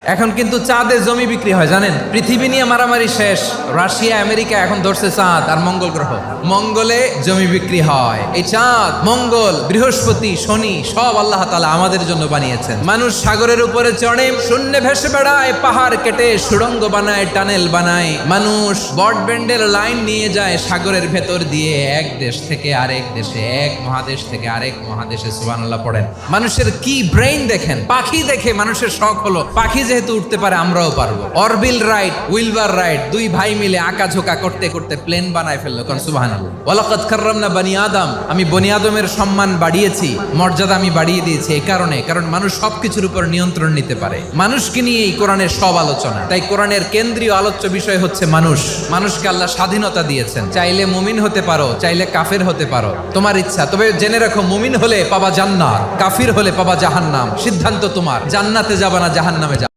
এখন কিন্তু চাঁদে জমি বিক্রি হয় জানেন, পৃথিবী নিয়ে মারামারি শেষ। রাশিয়া আমেরিকা এখন ধরছে চাঁদ আর মঙ্গল গ্রহ। মঙ্গলে জমি বিক্রি হয়। এই চাঁদ, মঙ্গল, বৃহস্পতি, শনি সব আল্লাহ তাআলা আমাদের জন্য বানিয়েছেন। মানুষ সাগরের উপরে চড়ে, শূন্যে ভেসে বেড়ায়, পাহাড় কেটে সুড়ঙ্গ বানায়, টানেল বানায়। মানুষ ব্রডব্যান্ডের লাইন নিয়ে যায় সাগরের ভেতর দিয়ে, এক দেশ থেকে আরেক দেশে, এক মহাদেশ থেকে আরেক মহাদেশে। সুবহানাল্লাহ পড়েন। মানুষের কি ব্রেইন দেখেন। পাখি দেখে মানুষের শখ হলো পাখি যেহেতু উঠতে পারে আমরাও পারবো। অরবিল রাইট, উইলবার রাইট, দুই ভাই মিলে আঁকাঝোঁকা করতে করতে প্লেন বানায় ফেললো। কারণ সুবহানাল্লাহ। ওয়ালাকাদ কাররামনা বানি আদম, আমি বনি আদমের সম্মান বাড়িয়েছি, মর্যাদা আমি বাড়িয়ে দিয়েছি এই কারণে, কারণ মানুষ সবকিছুর উপর নিয়ন্ত্রণ নিতে পারে। মানুষকে নিয়ে এই কোরআনের সব আলোচনা। তাই কোরআনের কেন্দ্রীয় আলোচ্য বিষয় হচ্ছে মানুষ। মানুষকে আল্লাহ স্বাধীনতা দিয়েছেন। চাইলে মুমিন হতে পারো, চাইলে কাফের হতে পারো, তোমার ইচ্ছা। তবে জেনে রাখো, মুমিন হলে পাবা জান্নাত, কাফির হলে পাবা জাহান্নাম। সিদ্ধান্ত তোমার, জান্নাতে যাবা না জাহান্নামে যাবা।